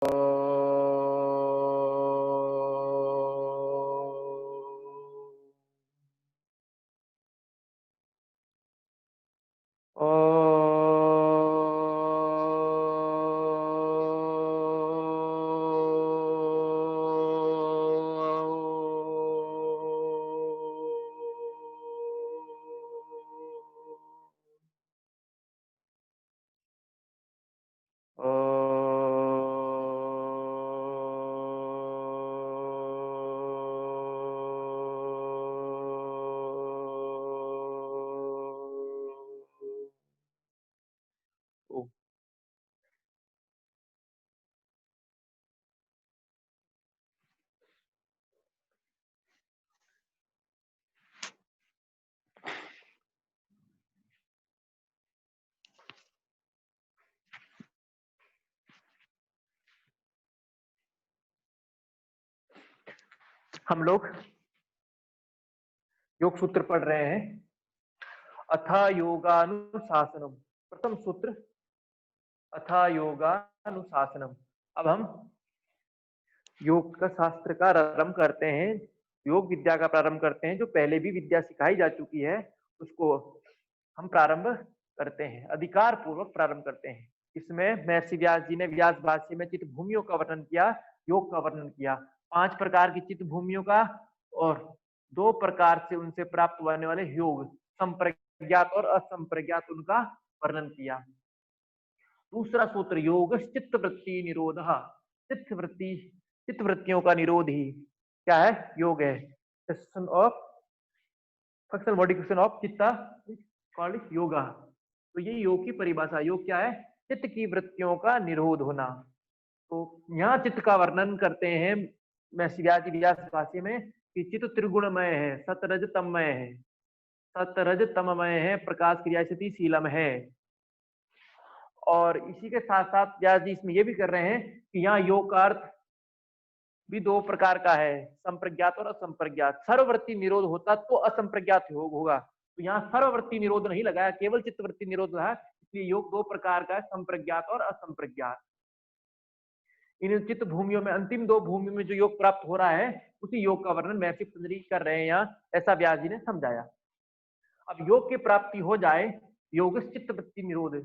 हम लोग योग सूत्र पढ़ रहे हैं। अथा योगानुशासनम, प्रथम सूत्र अथा योगानुशासनम। अब हम योग का शास्त्र का प्रारंभ करते हैं, योग विद्या का प्रारंभ करते हैं। जो पहले भी विद्या सिखाई जा चुकी है उसको हम प्रारंभ करते हैं, अधिकार पूर्वक प्रारंभ करते हैं। इसमें महर्षि व्यास जी ने व्यास भाष्य में चित्त भूमियों का वर्णन किया, योग का वर्णन किया। 5 प्रकार की चित्त भूमियों का और 2 प्रकार से उनसे प्राप्त होने वाले योग, संप्रज्ञात और असंप्रज्ञात, उनका वर्णन किया। दूसरा सूत्र योग चित्त वृत्ति निरोध, चित्त वृत्तियों का निरोध ही क्या है? योग है। Session of functional modification of चित्ता कॉल्ड योगा। तो ये योग की परिभाषा। योग क्या है? चित्त की वृत्तियों का निरोध होना। तो यहाँ चित्त का वर्णन करते हैं महर्षि व्यास जी व्यास भाष्य में कि चित्त त्रिगुणमय है, सतरज तममय है, सतरज तममय है, प्रकाश क्रिया स्थिति शीलम है। और इसी के साथ साथ व्यास जी इसमें ये भी कर रहे हैं कि यहाँ योग का अर्थ भी 2 प्रकार का है, संप्रज्ञात और असंप्रज्ञात। सर्ववृत्ति निरोध होता तो असंप्रज्ञात योग होगा, तो यहाँ सर्ववृत्ति निरोध नहीं लगाया, केवल चित्तवृत्ति निरोध रहा। इसलिए योग 2 प्रकार का है, संप्रज्ञात और असंप्रज्ञात। इन चित्त भूमियों में, अंतिम 2 भूमियों में जो योग प्राप्त हो रहा है उसी योग का वर्णन महर्षि पतंजलि कर रहे हैं यहाँ, ऐसा व्यास जी ने समझाया। अब योग की प्राप्ति हो जाए, योग चित्तवृत्ति निरोध।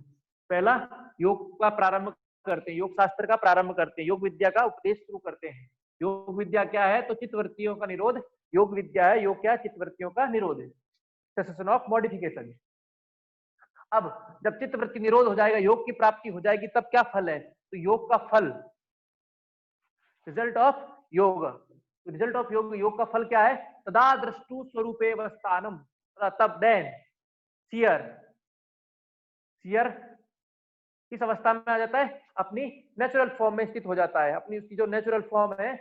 पहला योग का प्रारंभ करते हैं, योग शास्त्र का प्रारंभ करते हैं, योग विद्या का उपदेश शुरू करते हैं। योग विद्या क्या है? तो चित्तवृत्तियों का निरोध योग विद्या है। योग क्या है? चित्तवृत्तियों का निरोध है, सेसेशन ऑफ मॉडिफिकेशन। अब जब चित्तवृत्ति निरोध हो जाएगा, योग की प्राप्ति हो जाएगी, तब क्या फल है? तो योग का फल, रिजल्ट ऑफ योग, रिजल्ट ऑफ योग, योग का फल क्या है? तदा दृष्टु स्वरूपे अवस्थानम, तब देन सियर, सियर किस अवस्था में आ जाता है? अपनी नेचुरल फॉर्म में स्थित हो जाता है। अपनी उसकी जो नेचुरल फॉर्म है,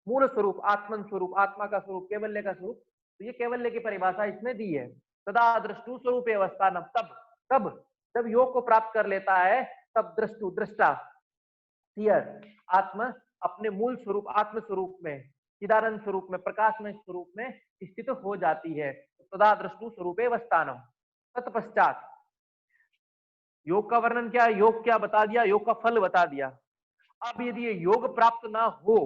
मूल स्वरूप, आत्मन स्वरूप, आत्मा का स्वरूप, कैवल्य का स्वरूप। तो ये कैवल्य की परिभाषा इसमें दी है, तदा दृष्टु स्वरूपे अवस्थानम। तब तब जब योग को प्राप्त कर लेता है, तब दृष्टु, दृष्टा, सियर, आत्मा अपने मूल स्वरूप, आत्म स्वरूप में, चिदानंद स्वरूप में, प्रकाशमय स्वरूप में स्थित हो जाती है। तदा दृष्टु स्वरूपे अवस्थानम। तत्पश्चात योग का वर्णन क्या है? योग क्या बता दिया, योग का फल बता दिया। अब यदि ये योग प्राप्त ना हो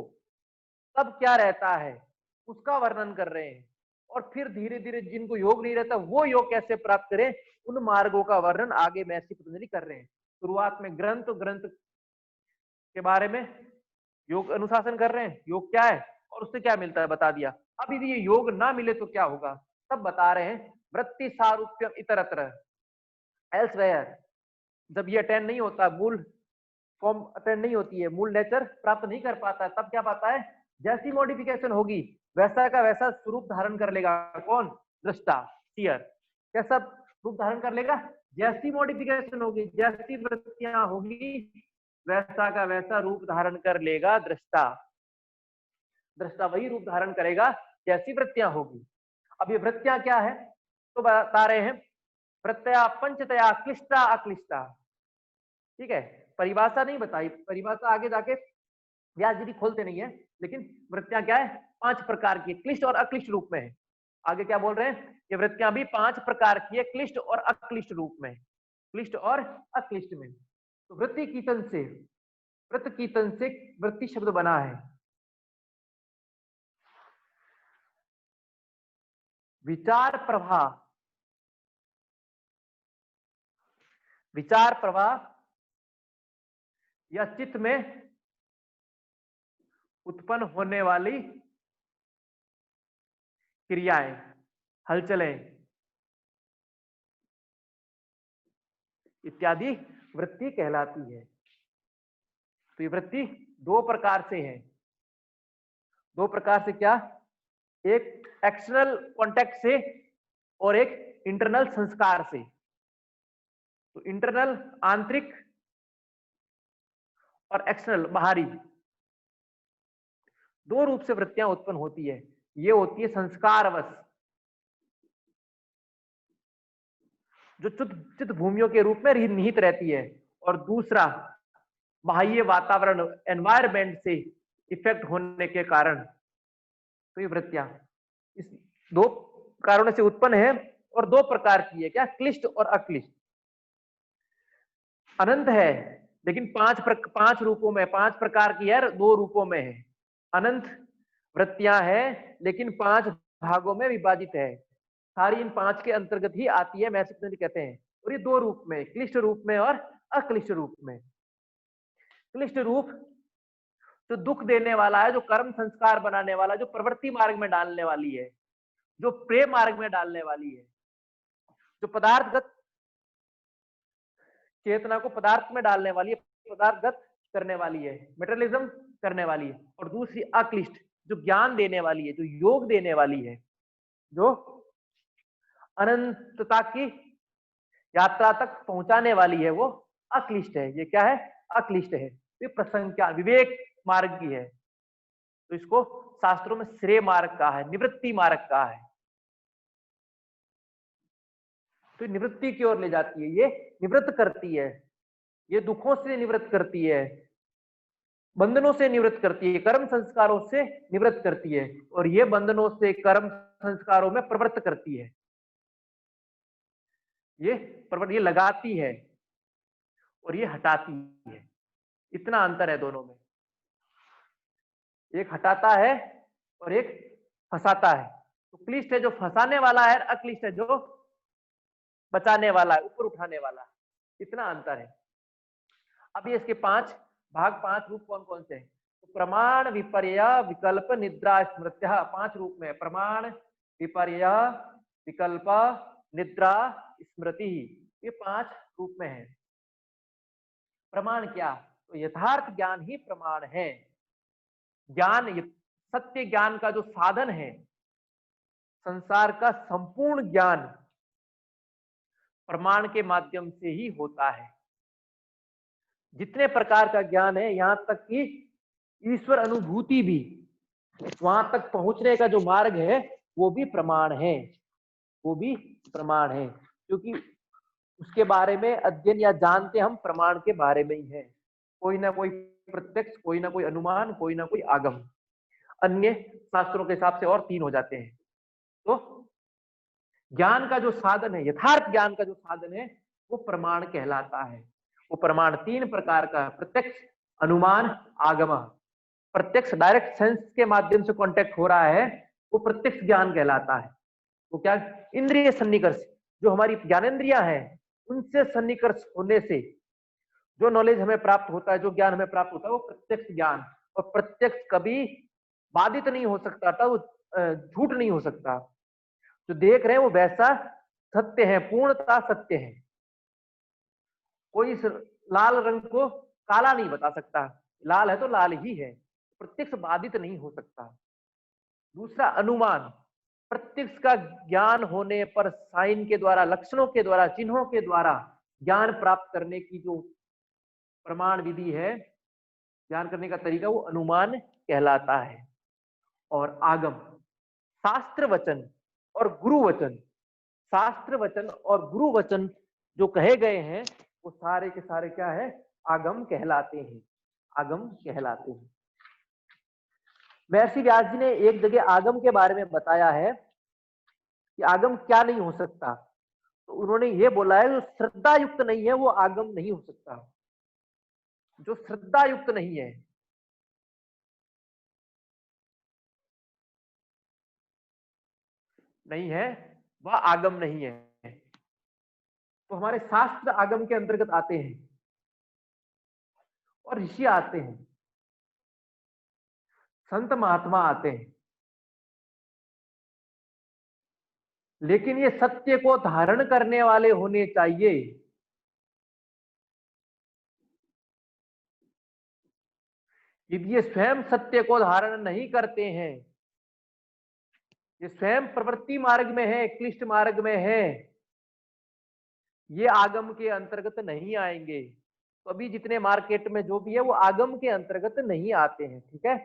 तब क्या रहता है, उसका वर्णन कर रहे हैं। और फिर धीरे धीरे जिनको योग नहीं रहता वो योग कैसे प्राप्त करें, उन मार्गों का वर्णन आगे महर्षि पतंजलि कर रहे हैं। शुरुआत में ग्रंथ के बारे में योग अनुशासन कर रहे हैं, योग क्या है और उससे क्या मिलता है बता दिया। अब यदि ये योग ना मिले तो क्या होगा, तब बता रहे हैं वृत्ति सारूप्यम इतरत्र, एल्सवेयर। जब ये अटेंड नहीं होता, मूल फॉर्म अटेंड नहीं होती है, मूल नेचर प्राप्त नहीं कर पाता है, तब क्या पाता है? जैसी मॉडिफिकेशन होगी वैसा का वैसा स्वरूप धारण कर लेगा। कौन? दृष्टा, सियर। कैसा रूप धारण कर लेगा? जैसी मॉडिफिकेशन होगी, जैसी वृत्तियां होगी, वैसा का वैसा रूप धारण कर लेगा दृष्टा। दृष्टा वही रूप धारण करेगा जैसी वृत्तियां होगी। अब ये वृत्तियां क्या है तो बता रहे हैं, वृत्तया पंचतया क्लिष्टा अक्लिष्टा। ठीक है, परिभाषा नहीं बताई, परिभाषा आगे जाके व्यास जी भी खोलते नहीं है, लेकिन वृत्तियां क्या है? 5 प्रकार की, क्लिष्ट और अक्लिष्ट रूप में है। आगे क्या बोल रहे हैं? ये वृत्तियां भी 5 प्रकार की है, क्लिष्ट और अक्लिष्ट रूप में, क्लिष्ट और अक्लिष्ट में। तो वृत्ति कीचन से व्रत कीर्तन से वृत्ति शब्द बना है। विचार प्रवाह, विचार प्रवाह या चित्त में उत्पन्न होने वाली क्रियाएं, हलचलें इत्यादि वृत्ति कहलाती है। तो ये वृत्ति दो प्रकार से है। दो प्रकार से क्या? एक एक्सटर्नल कॉन्टेक्ट से और एक इंटरनल संस्कार से। तो इंटरनल आंतरिक और एक्सटर्नल बाहरी, दो रूप से वृत्तियां उत्पन्न होती है। ये होती है संस्कारवश, जो चित्त भूमियों के रूप में निहित रहती है, और दूसरा बाह्य वातावरण एनवायरमेंट से इफेक्ट होने के कारण। तो ये वृत्तियां इस दो कारणों से उत्पन्न है और दो प्रकार की है। क्या? क्लिष्ट और अक्लिष्ट। अनंत है लेकिन पांच रूपों में, पांच प्रकार की है, दो रूपों में है। अनंत वृत्तियां है लेकिन पांच भागों में विभाजित है। सारी इन पांच के अंतर्गत ही आती है, मैसेज कहते हैं। और ये दो रूप में, क्लिष्ट रूप में और अक्लिष्ट रूप में। क्लिष्ट रूप जो दुख देने वाला है, जो कर्म संस्कार बनाने वाला, जो प्रवृत्ति मार्ग में डालने वाली है, जो प्रेम मार्ग में डालने वाली है, जो पदार्थगत चेतना को पदार्थ में डालने वाली है, पदार्थगत करने वाली है, मेटेरियलिज्म करने वाली है। और दूसरी अक्लिष्ट, जो ज्ञान देने वाली है, जो योग देने वाली है, जो अनंतता की यात्रा तक पहुंचाने वाली है, वो अक्लिष्ट है। ये क्या है? अक्लिष्ट है। ये प्रसंख्या विवेक मार्ग की है। तो इसको शास्त्रों में श्रेय मार्ग का है, निवृत्ति मार्ग का है। तो निवृत्ति की ओर ले जाती है, ये निवृत्त करती है, ये दुखों से निवृत्त करती है, बंधनों से निवृत्त करती है, कर्म संस्कारों से निवृत्त करती है, और ये बंधनों से कर्म संस्कारों में प्रवृत्त करती है। ये लगाती है और ये हटाती है। इतना अंतर है दोनों में। एक हटाता है और एक फंसाता है। तो क्लिष्ट है जो फंसाने वाला है, अक्लिष्ट है जो बचाने वाला है, ऊपर उठाने वाला है। इतना अंतर है। अब ये इसके पांच भाग, पांच रूप कौन कौन से हैं? तो प्रमाण, विपर्य, विकल्प, निद्रा, स्मृत्य, पांच रूप में। प्रमाण, विपर्य, विकल्प, निद्रा, स्मृति, ये पांच रूप में है। प्रमाण क्या? तो यथार्थ ज्ञान ही प्रमाण है। ज्ञान, सत्य ज्ञान का जो साधन है, संसार का संपूर्ण ज्ञान प्रमाण के माध्यम से ही होता है। जितने प्रकार का ज्ञान है, यहां तक कि ईश्वर अनुभूति भी, वहां तक पहुंचने का जो मार्ग है, वो भी प्रमाण है। वो भी प्रमाण है, क्योंकि उसके बारे में अध्ययन या जानते हम प्रमाण के बारे में ही है। कोई ना कोई प्रत्यक्ष, कोई ना कोई अनुमान, कोई ना कोई आगम। अन्य शास्त्रों के हिसाब से और तीन हो जाते हैं। तो ज्ञान का जो साधन है, यथार्थ ज्ञान का जो साधन है, वो प्रमाण कहलाता है। वो प्रमाण तीन प्रकार का है: प्रत्यक्ष, अनुमान, आगम। प्रत्यक्ष डायरेक्ट सेंस के माध्यम से कांटेक्ट हो रहा है, वो प्रत्यक्ष ज्ञान कहलाता है। वो क्या? इंद्रिय सन्निकर्ष, जो हमारी ज्ञानेंद्रियां हैं, उनसे सन्निकर्ष होने से जो नॉलेज हमें प्राप्त होता है, जो ज्ञान हमें प्राप्त होता है, वो प्रत्यक्ष ज्ञान। और प्रत्यक्ष कभी बाधित नहीं हो सकता था, वो झूठ नहीं हो सकता। जो देख रहे हैं वो वैसा सत्य है, पूर्णता सत्य है। कोई इस लाल रंग को काला नहीं बता सकता, लाल है तो लाल ही है। प्रत्यक्ष बाधित नहीं हो सकता। दूसरा अनुमान, प्रत्यक्ष का ज्ञान होने पर साइन के द्वारा, लक्षणों के द्वारा, चिन्हों के द्वारा ज्ञान प्राप्त करने की जो प्रमाण विधि है, ज्ञान करने का तरीका, वो अनुमान कहलाता है। और आगम, शास्त्र वचन और गुरु वचन, शास्त्र वचन और गुरु वचन जो कहे गए हैं, वो सारे के सारे क्या है? आगम कहलाते हैं। आगम कहलाते हैं। महर्षि व्यास जी ने एक जगह आगम के बारे में बताया है कि आगम क्या नहीं हो सकता। तो उन्होंने ये बोला है, जो श्रद्धा युक्त नहीं है वो आगम नहीं हो सकता। जो श्रद्धा युक्त नहीं है, नहीं है, वह आगम नहीं है। तो हमारे शास्त्र आगम के अंतर्गत आते हैं और ऋषि आते हैं, संत महात्मा आते हैं, लेकिन ये सत्य को धारण करने वाले होने चाहिए। यदि ये स्वयं सत्य को धारण नहीं करते हैं, ये स्वयं प्रवृत्ति मार्ग में है, क्लिष्ट मार्ग में है, ये आगम के अंतर्गत नहीं आएंगे। तो अभी जितने मार्केट में जो भी है वो आगम के अंतर्गत नहीं आते हैं, ठीक है।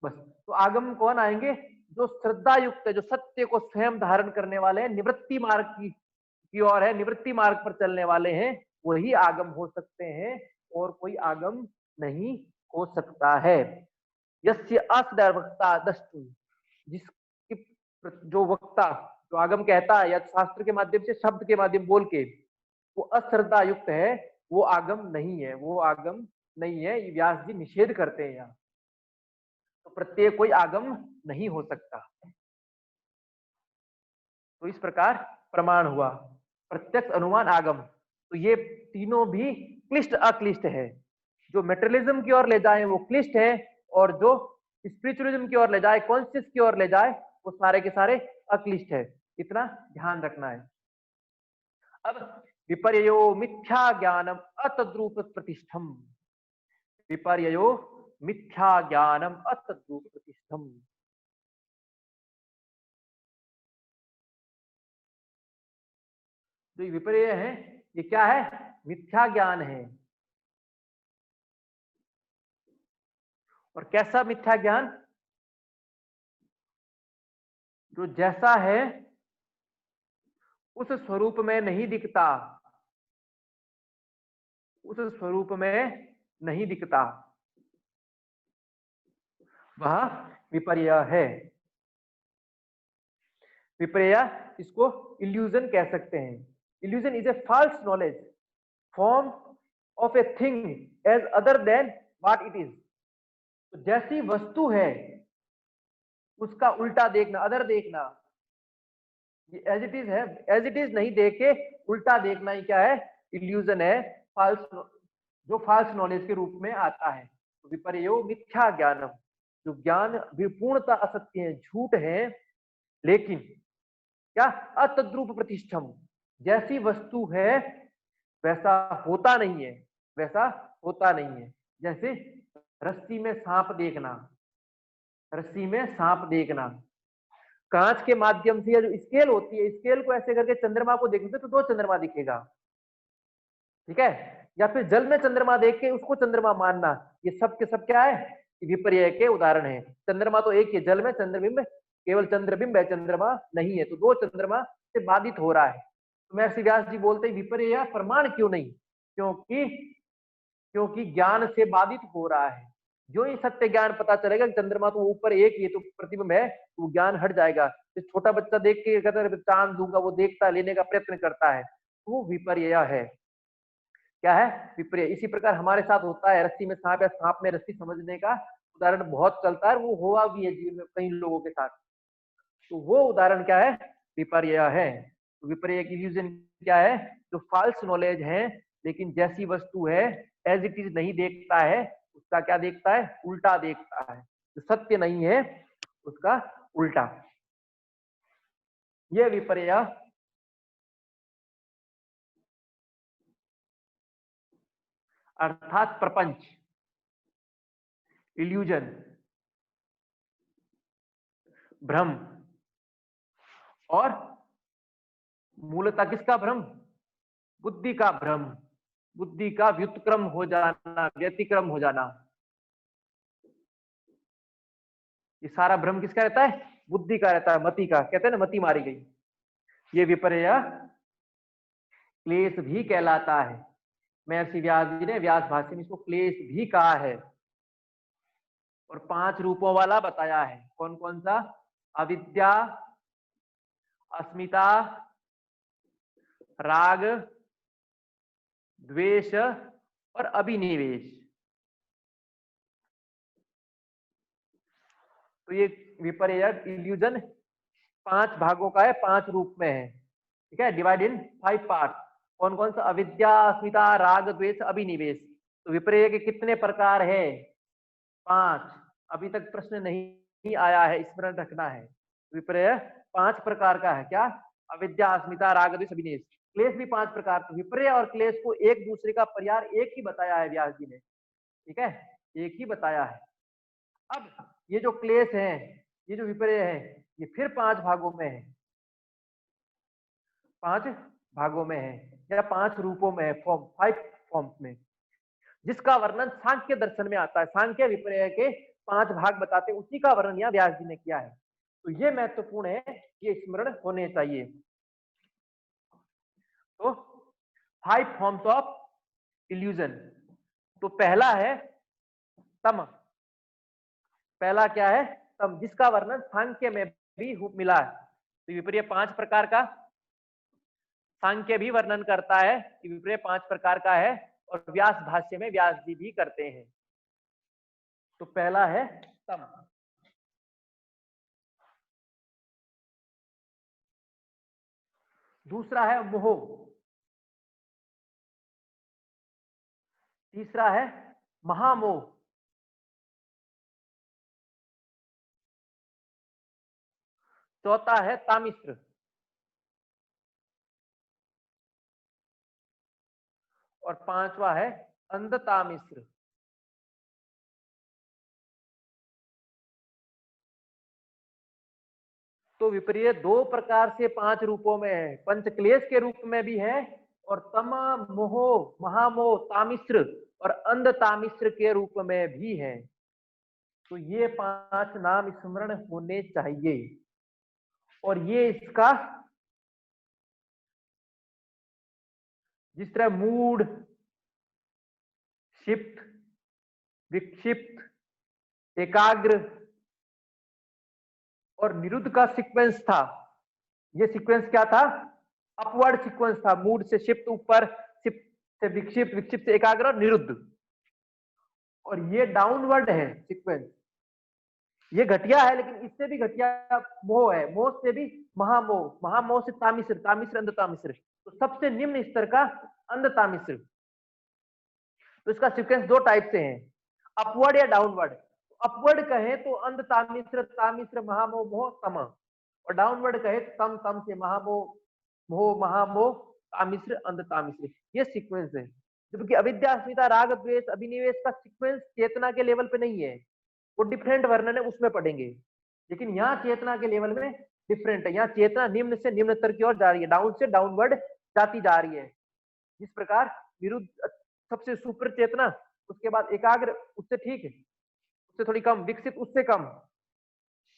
बस, तो आगम कौन आएंगे? जो श्रद्धा युक्त है, जो सत्य को स्वयं धारण करने वाले हैं, निवृत्ति मार्ग की ओर है, निवृत्ति मार्ग पर चलने वाले हैं, वही आगम हो सकते हैं, और कोई आगम नहीं हो सकता है। यस्य असदर्वक्ता दस्तु, जिसकी जो वक्ता, जो आगम कहता है या शास्त्र के माध्यम से, शब्द के माध्यम बोल के वो अश्रद्धा युक्त है, वो आगम नहीं है, वो आगम नहीं है। ये व्यास जी निषेध करते हैं यहाँ। तो प्रत्येक कोई आगम नहीं हो सकता। तो इस प्रकार प्रमाण हुआ प्रत्यक्ष, अनुमान, आगम। तो ये तीनों भी क्लिष्ट अक्लिष्ट है। जो मेटेरियलिज्म की ओर ले जाए वो क्लिष्ट है, और जो स्पिरिचुअलिज्म की ओर ले जाए, कॉन्शियस की ओर ले जाए, वो सारे के सारे अक्लिष्ट है। इतना ध्यान रखना है। अब विपर्यो मिथ्या ज्ञानम अतद्रूप प्रतिष्ठम, विपर्यो मिथ्या ज्ञानम अतद्रूप प्रतिष्ठम। जो विपर्य है, ये क्या है? मिथ्या ज्ञान है। और कैसा मिथ्या ज्ञान? जो जैसा है उस स्वरूप में नहीं दिखता, उस स्वरूप में नहीं दिखता, वह विपर्य है। विपर्य, इसको इल्यूजन कह सकते हैं। Illusion is a false knowledge form of a thing as other than what it is. तो जैसी वस्तु है उसका उल्टा देखना, अदर देखना, ये एज इट इज है, एज इट इज नहीं देख के उल्टा देखना ही क्या है? इल्यूजन है, फॉल्स, जो फॉल्स नॉलेज के रूप में आता है। तो विपर्यो मिथ्या ज्ञानम, जो ज्ञान विपूर्णता असत्य है, झूठ है, लेकिन क्या? अतद्रूप प्रतिष्ठम, जैसी वस्तु है वैसा होता नहीं है, वैसा होता नहीं है। जैसे रस्सी में सांप देखना, रस्सी में सांप देखना, कांच के माध्यम से, या जो स्केल होती है, स्केल को ऐसे करके चंद्रमा को देखने से तो दो चंद्रमा दिखेगा, ठीक है। या फिर जल में चंद्रमा देख के उसको चंद्रमा मानना, ये सब के सब क्या है? विपर्य के उदाहरण है। चंद्रमा तो एक ही, जल में चंद्रबिंब केवल चंद्रबिंब है, चंद्रमा नहीं है। तो दो चंद्रमा से बाधित हो रहा है। तो महर्षि व्यास जी बोलते हैं विपर्य प्रमाण क्यों नहीं? क्योंकि क्योंकि ज्ञान से बाधित हो रहा है। जो ही सत्य ज्ञान पता चलेगा कि चंद्रमा तो ऊपर एक ही है, तो प्रतिबिंब है, तो ज्ञान हट जाएगा। तो छोटा बच्चा देख के कहता है चांद दूंगा, वो देखता है, लेने का प्रयत्न करता है, तो वो विपर्य है। क्या है? विपर्य। इसी प्रकार हमारे साथ होता है, रस्सी में सांप या सांप में रस्सी समझने का उदाहरण बहुत चलता है, वो हुआ भी है जीवन में कई लोगों के साथ। तो वो उदाहरण क्या है? विपर्य है। तो विपर्य की इल्यूजन क्या है? जो फॉल्स नॉलेज है, लेकिन जैसी वस्तु है एज इट इज नहीं देखता है, उसका क्या देखता है? उल्टा देखता है। जो सत्य नहीं है उसका उल्टा, यह विपर्य। अर्थात प्रपंच, इल्यूजन, भ्रम। और मूलतः किसका भ्रम? बुद्धि का भ्रम, बुद्धि का व्युत्क्रम हो जाना, व्यतिक्रम हो जाना। ये सारा भ्रम किसका रहता है? बुद्धि का रहता है, मति का। कहते हैं ना, मति मारी गई। ये विपर्य क्लेश भी कहलाता है। महर्षि व्यास जी ने व्यास भाष्य में इसको क्लेश भी कहा है, और 5 रूपों वाला बताया है। कौन कौन सा? अविद्या, अस्मिता, राग, द्वेष और अभिनिवेश। तो ये विपर्य इल्यूजन 5 भागों का है, 5 रूप में है, ठीक है, डिवाइड इन 5 पार्ट। कौन कौन सा? अविद्या, अस्मिता, राग, द्वेष, अभिनिवेश। तो विपर्य के कितने प्रकार है? 5। अभी तक प्रश्न नहीं आया है, स्मरण रखना है। विपर्य 5 प्रकार का है। क्या? अविद्या, अस्मिता, राग, द्वेष, अभिनिवेश। क्लेश भी 5 प्रकार। तो विपर्य और क्लेश को एक दूसरे का परिहार एक ही बताया है व्यास जी ने, ठीक है, एक ही बताया है। अब ये जो क्लेश है, ये जो विपर्य है, ये फिर 5 भागों में है, 5 भागों में है या 5 रूपों में है, फॉर्म 5 फॉर्म्स में, जिसका वर्णन सांख्य दर्शन में आता है। सांख्य विपर्य के 5 भाग बताते हैं, उसी का वर्णन यहाँ व्यास जी ने किया है। तो ये महत्वपूर्ण है, ये स्मरण होने चाहिए। तो 5 फॉर्म्स ऑफ इल्यूजन। तो पहला है तम। पहला क्या है? तम, जिसका वर्णन सांख्य में भी मिला है। तो विपर्य 5 प्रकार का, सांख्य भी वर्णन करता है कि विपर्य 5 प्रकार का है, और व्यास भाष्य में व्यास जी भी करते हैं। तो पहला है तम। दूसरा है मोह। तीसरा है महामोह। चौथा है तामिश्र। और 5वां है अंधतामिश्र। तो विपर्य 2 प्रकार से 5 रूपों में है, पंचक्लेश के रूप में भी है, और तम, मोह, महामोह, तामिश्र और अंधतामिश्र के रूप में भी है। तो ये 5 नाम स्मरण होने चाहिए। और ये इसका जिस तरह मूड, क्षिप्त, विक्षिप्त, एकाग्र और निरुद्ध का सीक्वेंस था। ये सीक्वेंस क्या था? अपवर्ड सीक्वेंस था। मूड से शिफ्ट ऊपर, शिफ्ट से विक्षिप्त, विक्षिप्त से एकाग्र और निरुद्ध। और ये डाउनवर्ड है सीक्वेंस। ये घटिया है, लेकिन इससे भी घटिया मोह है, मोह से भी महामोह, महामोह से तामिश्र, तामिश्र अंधतामिश्र। तो सबसे निम्न स्तर का अंधतामिश्र। तो इसका सीक्वेंस 2 टाइप से है, अपवर्ड या डाउनवर्ड। अपवर्ड कहे तो अंधतामिश्र, तामिश्र, महामोह, मोह, तम। और डाउनवर्ड कहे तो तम, तम से महामोह, मोह, महामोह, तामिश्र, अंधतामिश्र। ये सीक्वेंस है। जबकि अविद्या, अस्मिता, राग, द्वेष, अभिनिवेश का सीक्वेंस चेतना के लेवल पे नहीं है, वो डिफरेंट वर्णन है, उसमें पढ़ेंगे। लेकिन यहाँ चेतना के लेवल में डिफरेंट है। यहाँ चेतना निम्न से निम्न स्तर की ओर जा रही है, डाउन से डाउनवर्ड जाती जा रही है। जिस प्रकार विरुद्ध सबसे सुपर चेतना, उसके बाद एकाग्र, उससे ठीक है, उससे थोड़ी कम, विकसित उससे कम,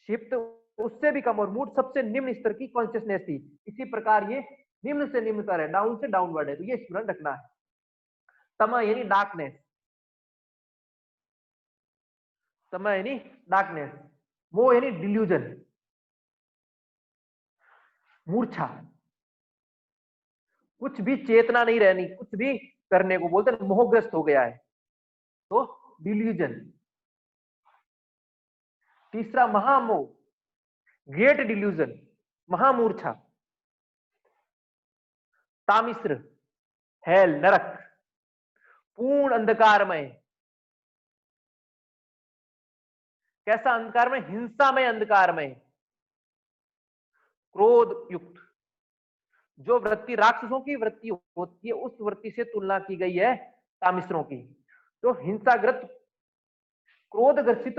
शिफ्ट उससे भी कम, और मूड सबसे निम्न स्तर की कॉन्शियसनेस थी। इसी प्रकार ये निम्न से निम्न स्तर है, डाउन से डाउनवर्ड है। तो ये स्मरण रखना है। तमा यानी डार्कनेस, तमा यानी डार्कनेस। मोह यानी डिल्यूजन, मूर्छा, कुछ भी चेतना नहीं रहनी, कुछ भी करने को बोलते हैं, मोहग्रस्त हो गया है, तो डिल्यूजन। तीसरा महामोह, ग्रेट डिल्यूजन, महामूर्छा। तामिश्र, हेल, नरक, पूर्ण अंधकारमय। कैसा अंधकारमय? हिंसामय अंधकारमय, क्रोध युक्त। जो वृत्ति राक्षसों की वृत्ति होती है, उस वृत्ति से तुलना की गई है तामिश्रों की। तो हिंसाग्रस्त, क्रोध ग्रसित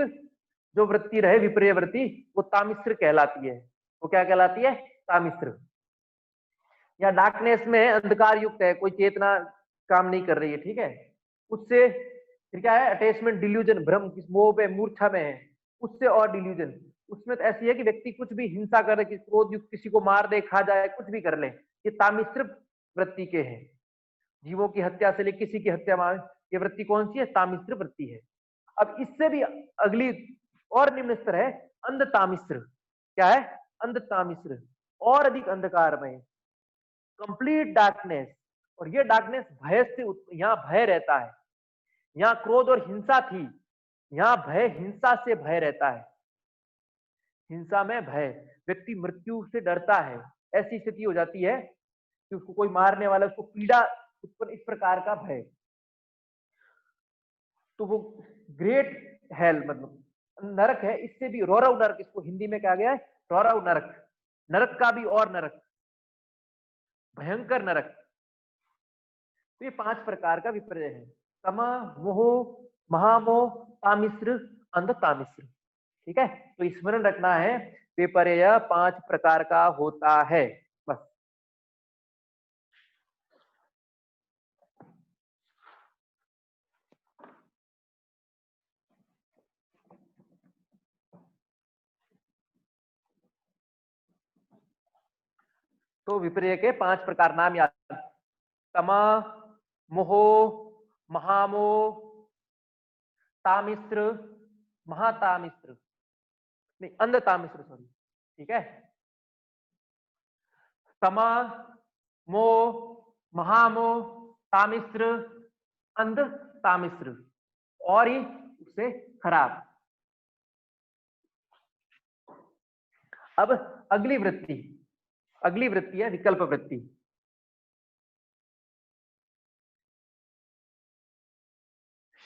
जो वृत्ति रहे, विपर्य वृत्ति, वो तामिश्र कहलाती है। वो क्या कहलाती है? तामिश्र। या डार्कनेस में अंधकार युक्त है, कोई चेतना काम नहीं कर रही है, ठीक है, उससे फिर क्या है? अटैचमेंट, डिल्यूजन, भ्रम, किस मोह पे, मूर्छा में है, उससे और डिल्यूजन। उसमें तो ऐसी है कि व्यक्ति कुछ भी हिंसा करे, कि क्रोध युक्त किसी को मार दे, खा जाए, कुछ भी कर ले, ये तामिश्र वृत्ति के हैं। जीवों की हत्या से लेकर किसी की हत्या मार, ये वृत्ति कौन सी है? तामिश्र वृत्ति है। अब इससे भी अगली और निम्न स्तर है अंधतामिश्र। क्या है? अंधतामिश्र, और अधिक अंधकारमय, कंप्लीट डार्कनेस। और ये डार्कनेस भय से, यहाँ भय रहता है। यहाँ क्रोध और हिंसा थी, यहाँ भय, हिंसा से भय रहता है। हिंसा में भय, व्यक्ति मृत्यु से डरता है, ऐसी स्थिति हो जाती है कि उसको कोई मारने वाला, उसको पीड़ा उत्पन्न, इस प्रकार का भय। तो वो ग्रेट हेल मतलब नरक है, इससे भी रौरव नरक, इसको हिंदी में कहा गया है रौरव नरक, नरक का भी और नरक, भयंकर नरक। तो ये 5 प्रकार का विपर्य है, तमा, मोह, महामोह, तामिश्र, अंध तामिश्र। ठीक है, तो स्मरण रखना है विपर्य 5 प्रकार का होता है बस। तो विपर्य के 5 प्रकार नाम याद, तमा, मोह, महामोह, तामिश्र, महातामिश्र, नहीं अंध तामिश्र, सॉरी। ठीक है, तमा, मोह, महामोह, तामिश्र, अंध तामिश्र, और ही उससे खराब। अब अगली वृत्ति, अगली वृत्ति है विकल्प वृत्ति।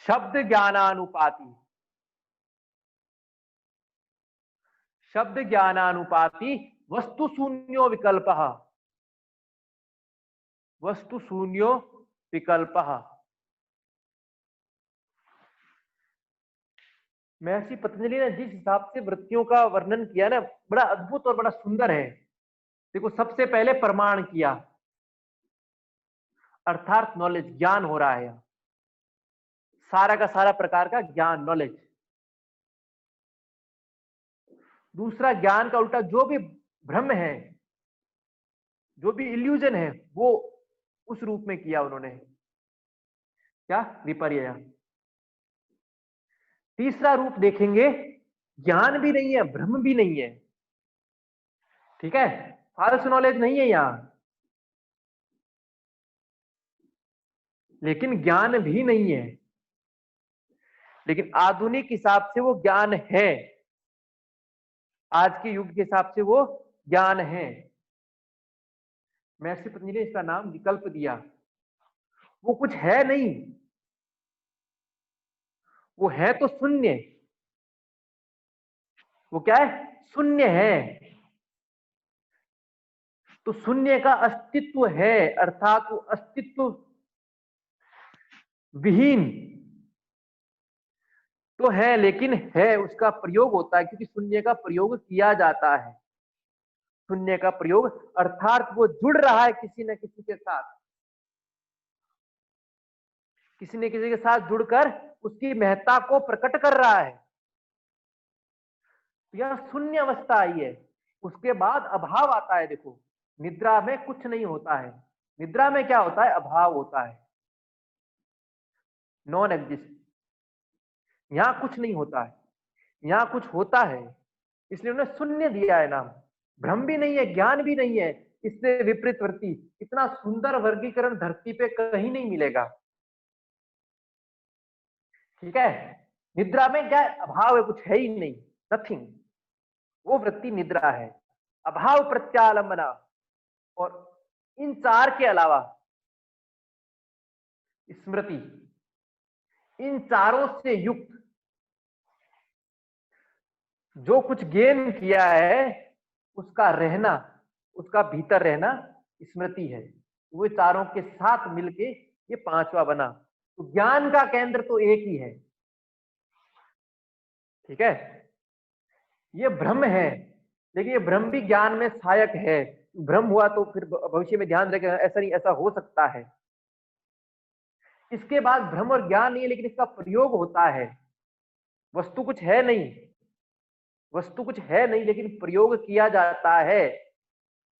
शब्द ज्ञानानुपाति, शब्द ज्ञानानुपाति वस्तु शून्यो विकल्प, वस्तु शून्यो विकल्प। महर्षि पतंजलि ने जिस हिसाब से वृत्तियों का वर्णन किया ना, बड़ा अद्भुत और बड़ा सुंदर है। देखो, सबसे पहले प्रमाण किया, अर्थात नॉलेज, ज्ञान हो रहा है यहाँ, सारा का सारा प्रकार का ज्ञान, नॉलेज। दूसरा, ज्ञान का उल्टा जो भी भ्रम है, जो भी इल्यूजन है, वो उस रूप में किया उन्होंने, क्या, विपर्य। तीसरा रूप देखेंगे, ज्ञान भी नहीं है, भ्रम भी नहीं है। ठीक है, फाल्स नॉलेज नहीं है यहां, लेकिन ज्ञान भी नहीं है, लेकिन आधुनिक हिसाब से वो ज्ञान है, आज के युग के हिसाब से वो ज्ञान है। महर्षि पतंजलि ने इसका नाम विकल्प दिया। वो कुछ है नहीं, वो है तो शून्य। वो क्या है, शून्य है। तो शून्य का अस्तित्व है, अर्थात वो अस्तित्व विहीन तो है, लेकिन है, उसका प्रयोग होता है, क्योंकि शून्य का प्रयोग किया जाता है। शून्य का प्रयोग अर्थात वो जुड़ रहा है किसी न किसी के साथ, किसी न किसी के साथ जुड़कर उसकी महत्ता को प्रकट कर रहा है। यह शून्य अवस्था आई है। उसके बाद अभाव आता है। देखो, निद्रा में कुछ नहीं होता है, निद्रा में क्या होता है, अभाव होता है, नॉन एग्जिस्ट। यहां कुछ नहीं होता है, यहां कुछ होता है, इसलिए उन्होंने शून्य दिया है नाम। भ्रम भी नहीं है, ज्ञान भी नहीं है, इससे विपरीत वृत्ति। इतना सुंदर वर्गीकरण धरती पे कहीं नहीं मिलेगा। ठीक है, निद्रा में क्या अभाव है, कुछ है ही नहीं, नथिंग, वो वृत्ति निद्रा है। अभाव प्रत्यालंबना, और इन 4 के अलावा स्मृति, इन चारों से युक्त जो कुछ गेन किया है, उसका रहना, उसका भीतर रहना स्मृति है। वो चारों के साथ मिलके ये 5वां बना। तो ज्ञान का केंद्र तो एक ही है। ठीक है, ये भ्रम है, लेकिन ये भ्रम भी ज्ञान में सहायक है। भ्रम हुआ तो फिर भविष्य में ध्यान रखें, ऐसा नहीं, ऐसा हो सकता है। इसके बाद भ्रम और ज्ञान नहीं है, लेकिन इसका प्रयोग होता है। वस्तु कुछ है नहीं, वस्तु कुछ है नहीं, लेकिन प्रयोग किया जाता है।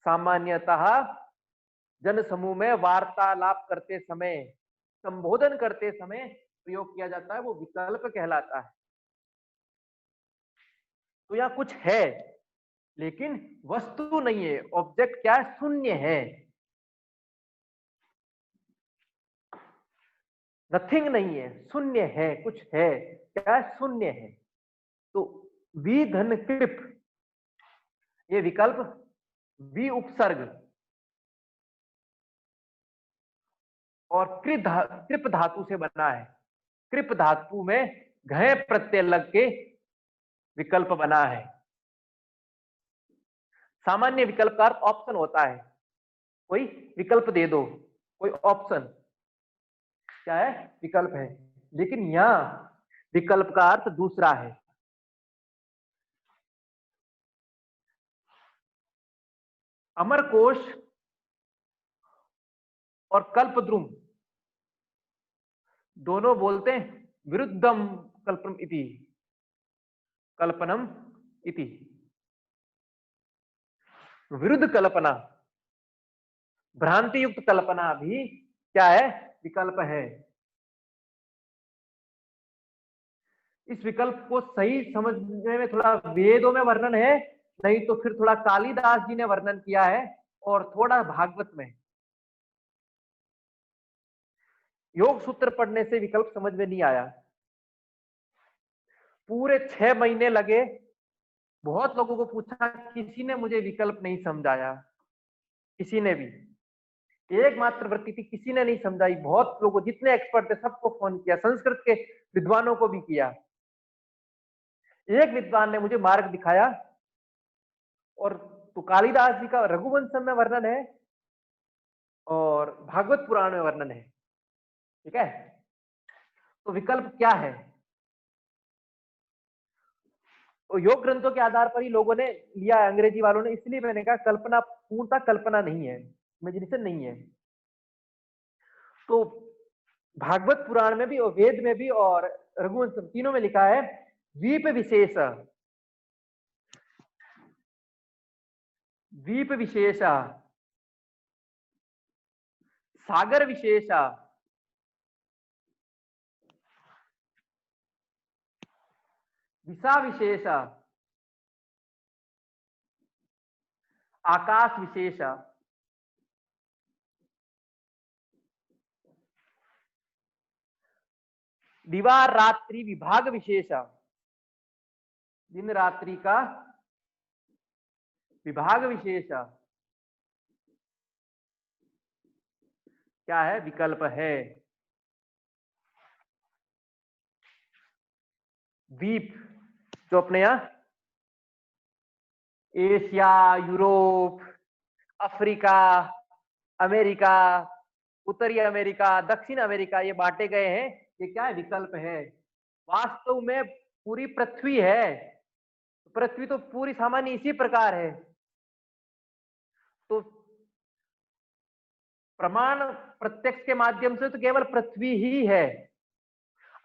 सामान्यतः जन समूह में वार्तालाप करते समय, संबोधन करते समय प्रयोग किया जाता है, वो विकल्प कहलाता है। तो यहां कुछ है, लेकिन वस्तु नहीं है, ऑब्जेक्ट क्या है, शून्य है, नथिंग नहीं है, शून्य है, कुछ है, क्या है, शून्य है। तो वी धन कृप, ये विकल्प वि उपसर्ग और कृप धातु से बना है। कृप धातु में घय प्रत्यय लग के विकल्प बना है। सामान्य विकल्प का अर्थ ऑप्शन होता है, कोई विकल्प दे दो, कोई ऑप्शन क्या है, विकल्प है। लेकिन यहां विकल्प का अर्थ दूसरा है। अमरकोश और कल्पद्रुम दोनों बोलते हैं विरुद्धम कल्पनम इति, कल्पनम इति। विरुद्ध कल्पना, भ्रांति युक्त कल्पना भी क्या है, विकल्प है। इस विकल्प को सही समझने में थोड़ा वेदों में वर्णन है, नहीं तो फिर थोड़ा कालिदास जी ने वर्णन किया है और थोड़ा भागवत में। योग सूत्र पढ़ने से विकल्प समझ में नहीं आया। पूरे 6 महीने लगे, बहुत लोगों को पूछा, किसी ने मुझे विकल्प नहीं समझाया, किसी ने भी। एकमात्र वृत्ति थी, किसी ने नहीं समझाई। बहुत लोगों, जितने एक्सपर्ट थे सबको फोन किया, संस्कृत के विद्वानों को भी किया। एक विद्वान ने मुझे मार्ग दिखाया, और तो कालिदास जी का रघुवंशम में वर्णन है और भागवत पुराण में वर्णन है। ठीक है, तो विकल्प क्या है, तो योग ग्रंथों के आधार पर ही लोगों ने लिया है, अंग्रेजी वालों ने। इसलिए मैंने कहा कल्पना पूर्णता कल्पना नहीं है, इमेजिनेशन नहीं है। तो भागवत पुराण में भी और वेद में भी और रघुवंश तीनों में लिखा है द्वीप विशेष, द्वीप विशेष, सागर विशेष, दिशा विशेष, आकाश विशेष, दिवार रात्रि विभाग विशेष, दिन रात्रि का विभाग विशेष क्या है, विकल्प है। द्वीप जो अपने यहां एशिया, यूरोप, अफ्रीका, अमेरिका, उत्तरी अमेरिका, दक्षिण अमेरिका, ये बांटे गए हैं, ये क्या है, विकल्प है। वास्तव में पूरी पृथ्वी है, पृथ्वी तो पूरी सामान्य इसी प्रकार है। तो प्रमाण प्रत्यक्ष के माध्यम से तो केवल पृथ्वी ही है।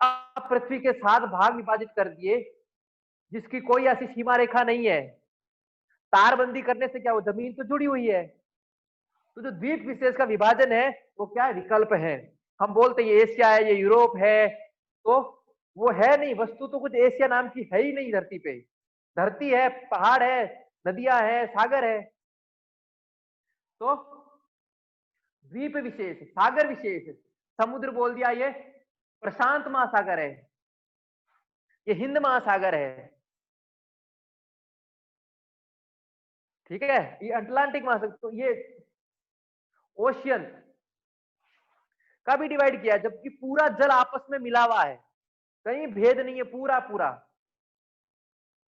अब पृथ्वी के 7 भाग विभाजित कर दिए, जिसकी कोई ऐसी सीमा रेखा नहीं है। तारबंदी करने से क्या, वो जमीन तो जुड़ी हुई है। तो जो द्वीप विशेष का विभाजन है वो क्या है, विकल्प है। हम बोलते हैं ये एशिया है, ये यूरोप है, तो वो है नहीं। वस्तु तो कुछ एशिया नाम की है ही नहीं धरती पे। धरती है, पहाड़ है, नदियां है, सागर है। तो द्वीप विशेष, सागर विशेष, समुद्र बोल दिया, ये प्रशांत महासागर है, ये हिंद महासागर है। ठीक है, ये अटलांटिक महासागर, तो ये ओशियन का भी डिवाइड किया, जबकि पूरा जल आपस में मिला हुआ है, कहीं भेद नहीं है, पूरा पूरा।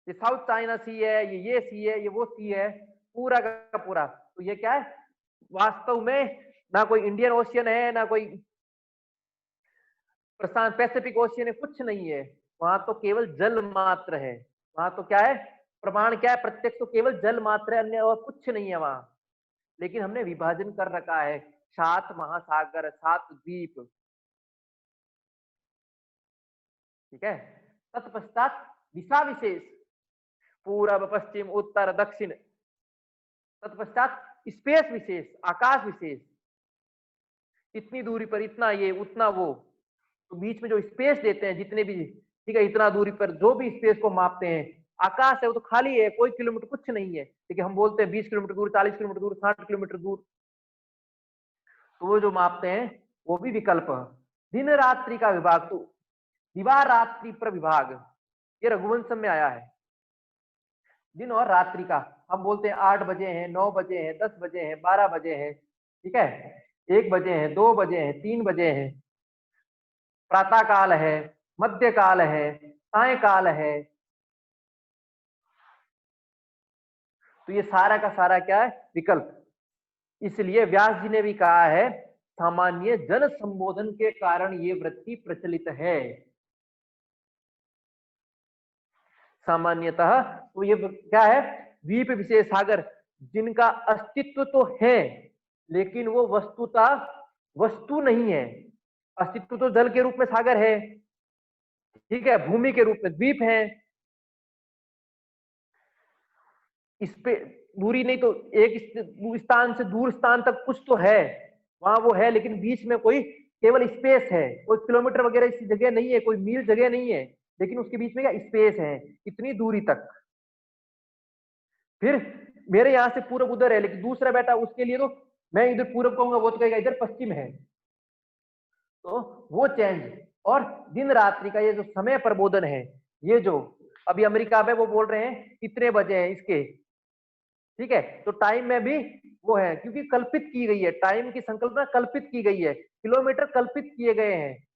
ये साउथ चाइना सी है, ये सी है, ये वो सी है, पूरा का पूरा। तो ये क्या है, वास्तव में ना कोई इंडियन ओशियन है, ना कोई प्रशांत पैसिफिक ओशियन है, कुछ नहीं है। वहां तो केवल जल मात्र है। वहां तो क्या है, प्रमाण क्या है, प्रत्यक्ष तो केवल जल मात्र है, अन्य और कुछ नहीं है वहां। लेकिन हमने विभाजन कर रखा है, 7 महासागर, 7 द्वीप। ठीक है, तत्पश्चात दिशा विशेष, पूर्व, पश्चिम, उत्तर, दक्षिण। तत्पश्चात स्पेस विशेष, आकाश विशेष, इतनी दूरी पर इतना ये, उतना वो। तो बीच में जो स्पेस देते हैं जितने भी, ठीक है, इतना दूरी पर जो भी स्पेस को मापते हैं, आकाश है वो तो खाली है, कोई किलोमीटर कुछ नहीं है। ठीक है, हम बोलते हैं 20 किलोमीटर दूर, 40 किलोमीटर दूर, 60 किलोमीटर दूर, तो वो जो मापते हैं वो भी विकल्प है। दिन रात्रि का विभाग, तो दिवा रात्रि पर विभाग, ये रघुवंशम में आया है। दिन और रात्रि का। हम बोलते हैं 8 बजे हैं, 9 बजे हैं, 10 बजे हैं, 12 बजे हैं, ठीक है, 1 बजे हैं, 2 बजे हैं, 3 बजे हैं, प्रातः काल है, मध्य काल है, सायकाल है। तो ये सारा का सारा क्या है? विकल्प। इसलिए व्यास जी ने भी कहा है सामान्य जन संबोधन के कारण ये वृत्ति प्रचलित है। सामान्यतः तो ये क्या है? द्वीप विशेष सागर, जिनका अस्तित्व तो है लेकिन वो वस्तुता वस्तु नहीं है। अस्तित्व तो जल के रूप में सागर है, ठीक है, भूमि के रूप में द्वीप है, इस पे दूरी नहीं तो एक स्थान से दूर स्थान तक कुछ तो है, वहां वो है, लेकिन बीच में कोई केवल स्पेस है, कोई किलोमीटर वगैरह इस जगह नहीं है, कोई मील जगह नहीं है, लेकिन उसके बीच में क्या स्पेस है, इतनी दूरी तक। फिर मेरे यहाँ से पूरब उधर है, लेकिन दूसरा बेटा उसके लिए तो मैं इधर पूरब कहूंगा, वो तो कहेगा इधर पश्चिम है। तो वो चेंज और दिन रात्रि का ये जो समय प्रबोधन है, ये जो अभी अमेरिका में वो बोल रहे हैं कितने बजे हैं इसके, ठीक है, तो टाइम में भी वो है, क्योंकि कल्पित की गई है, टाइम की संकल्पना कल्पित की गई है, किलोमीटर कल्पित किए गए हैं,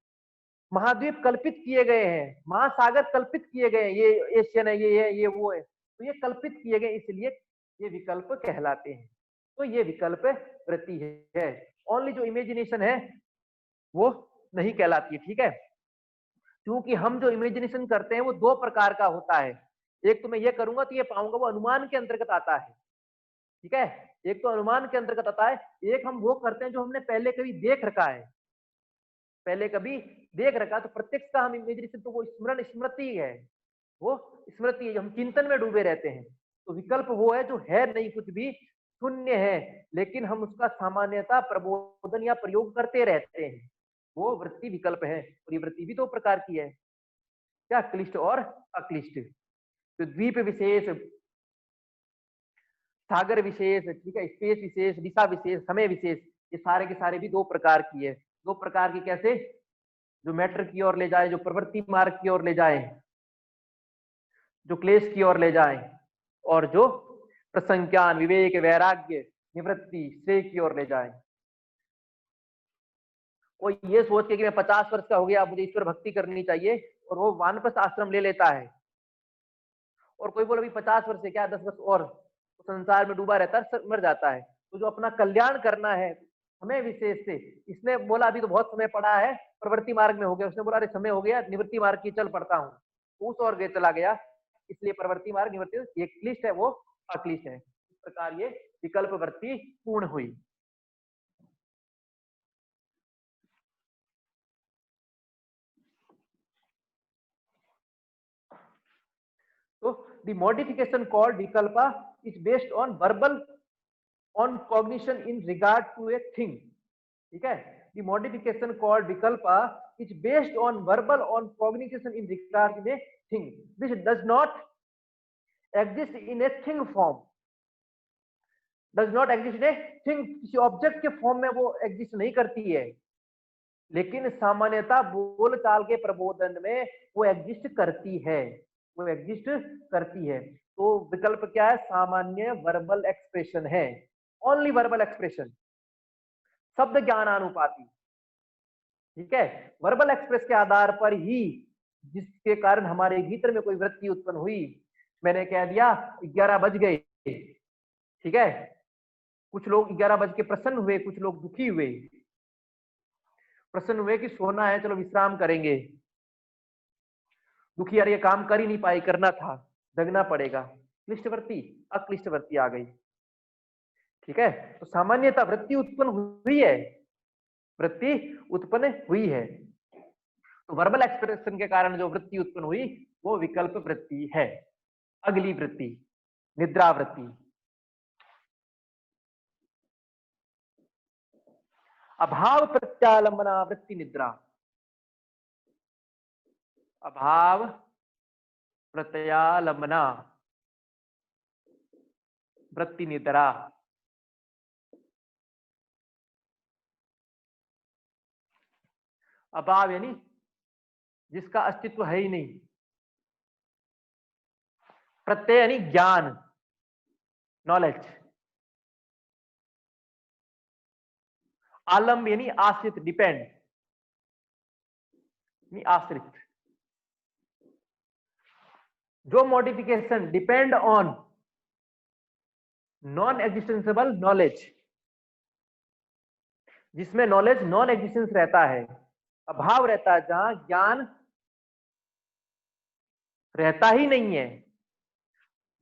महाद्वीप कल्पित किए गए हैं, महासागर कल्पित किए गए हैं, ये एशियन है, ये है, ये वो है, तो ये कल्पित किए गए, इसलिए ये विकल्प कहलाते हैं। तो ये विकल्प वृत्ति है। ओनली जो इमेजिनेशन है वो नहीं कहलाती है, ठीक है, क्योंकि हम जो इमेजिनेशन करते हैं वो दो प्रकार का होता है। एक तो मैं ये करूंगा तो ये पाऊंगा, वो अनुमान के अंतर्गत आता है, ठीक है, एक तो अनुमान के अंतर्गत आता है, एक हम वो करते हैं जो हमने पहले कभी देख रखा है, पहले कभी देख रखा, तो प्रत्यक्ष का हम इमेजिनेशन तो वो स्मरण स्मृति है, वो स्मृति है, हम चिंतन में डूबे रहते हैं। तो विकल्प वो है जो है नहीं कुछ भी, शून्य है, लेकिन हम उसका सामान्यता प्रबोधन या प्रयोग करते रहते हैं, वो वृत्ति विकल्प है। और ये वृत्ति भी दो प्रकार की है, क्या, क्लिष्ट और अक्लिष्ट। तो द्वीप विशेष, सागर विशेष, ठीक है, स्पेस विशेष, दिशा विशेष, समय विशेष, ये सारे के सारे भी दो प्रकार की है। दो प्रकार की कैसे? जो मैटर की ओर ले जाए, जो प्रवृत्ति मार्ग की ओर ले जाए, जो क्लेश की ओर ले जाए, और जो प्रसंज्ञान विवेक वैराग्य निवृत्ति श्रेय की ओर ले जाए। कोई ये सोच के कि मैं 50 वर्ष का हो गया, मुझे ईश्वर भक्ति करनी चाहिए, और वो वानप्रस्थ आश्रम ले लेता है, और कोई बोले अभी 50 वर्ष से क्या 10 वर्ष और, तो संसार में डूबा रहता है, मर जाता है। तो जो अपना कल्याण करना है समय विशेष से, इसने बोला अभी तो बहुत समय पड़ा है, प्रवृत्ति मार्ग में हो गया, उसने बोला अरे समय हो गया, निवृत्ति मार्ग की चल पड़ता हूँ, उस और गे चला गया। इसलिए प्रवृत्ति मार्ग निवृत्ति एक क्लिष्ट है, वो अक्लिष्ट है। इस प्रकार ये विकल्प वृत्ति पूर्ण हुई। तो the modification called vikalpa is based on verbal on cognition in regard to a thing, ठीक है, the modification called vikalpa is based on verbal on cognition in regard to a thing which does not exist in a thing form, does not exist in a thing, किसी object के form में वो exist नहीं करती है, लेकिन सामान्यता बोल चाल के प्रबोधन में वो एग्जिस्ट करती है, वो एग्जिस्ट करती है। तो विकल्प क्या है? सामान्य वर्बल एक्सप्रेशन है, ओनली वर्बल एक्सप्रेशन, शब्द ज्ञानानुपाती, ठीक है, वर्बल एक्सप्रेस के आधार पर ही, जिसके कारण हमारे भीतर में कोई वृत्ति उत्पन्न हुई। मैंने कह दिया 11 बज गए, ठीक है, कुछ लोग 11 बज के प्रसन्न हुए, कुछ लोग दुखी हुए। प्रसन्न हुए कि सोना है, चलो विश्राम करेंगे, दुखी यार ये काम कर ही नहीं पाई, करना था, जगना पड़ेगा, क्लिष्टवर्ती अक्लिष्टवर्ती आ गई, ठीक है। तो सामान्यता वृत्ति उत्पन्न हुई है, वृत्ति उत्पन्न हुई है, तो वर्बल एक्सप्रेशन के कारण जो वृत्ति उत्पन्न हुई वो विकल्प वृत्ति है। अगली वृत्ति निद्रा वृत्ति। अभाव प्रत्यालंबना वृत्ति निद्रा, अभाव प्रत्यालंबना वृत्ति निद्रा। अभाव यानी जिसका अस्तित्व है ही नहीं, प्रत्यय यानी ज्ञान, नॉलेज। आलम्ब यानी आश्रित, डिपेंड, आश्रित। जो modification depend on non existensible knowledge, जिसमें नॉलेज नॉन एग्जिस्टेंस रहता है, अभाव रहता है, जहां ज्ञान रहता ही नहीं है,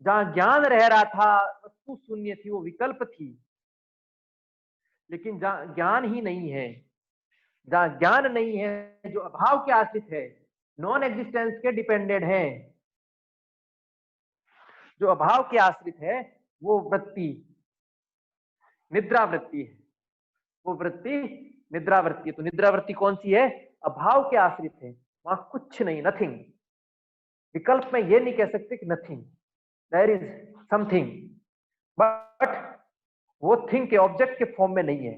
जहां ज्ञान रह रहा था, वस्तु शून्य थी, वो विकल्प थी, लेकिन जहां ज्ञान ही नहीं है, जहां ज्ञान नहीं है, जो अभाव के आश्रित है, नॉन एग्जिस्टेंस के डिपेंडेंट है, जो अभाव के आश्रित है, वो वृत्ति निद्रा वृत्ति है, वो वृत्ति निद्रा वृत्ति है। तो निद्रा वृत्ति कौन सी है? अभाव के आश्रित है, वहां कुछ नहीं, नथिंग। विकल्प में ये नहीं कह सकते कि nothing, there is something, but वो थिंग के ऑब्जेक्ट के फॉर्म में नहीं है,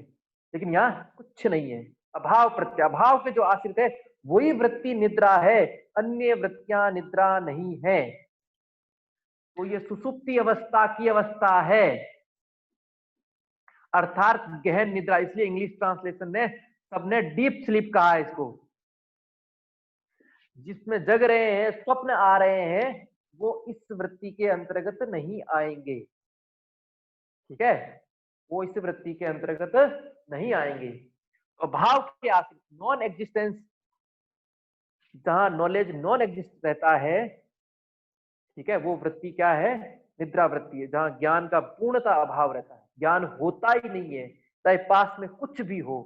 लेकिन यहाँ कुछ नहीं है। अभाव प्रत्यय, अभाव के जो आश्रित है वही वृत्ति निद्रा है, अन्य वृत्तियां निद्रा नहीं है। तो ये सुसुप्ति अवस्था की अवस्था है, अर्थात गहन निद्रा। इसलिए इंग्लिश ट्रांसलेशन ने सबने डीप स्लीप कहा है इसको। जिसमें जग रहे हैं, स्वप्न आ रहे हैं, वो इस वृत्ति के अंतर्गत नहीं आएंगे, ठीक है, वो इस वृत्ति के अंतर्गत नहीं आएंगे। अभाव के आश्रित नॉन एग्जिस्टेंस, जहां नॉलेज नॉन एग्जिस्ट रहता है, ठीक है, वो वृत्ति क्या है? निद्रा वृत्ति है, जहां ज्ञान का पूर्णतः अभाव रहता है, ज्ञान होता ही नहीं है, चाहे पास में कुछ भी हो,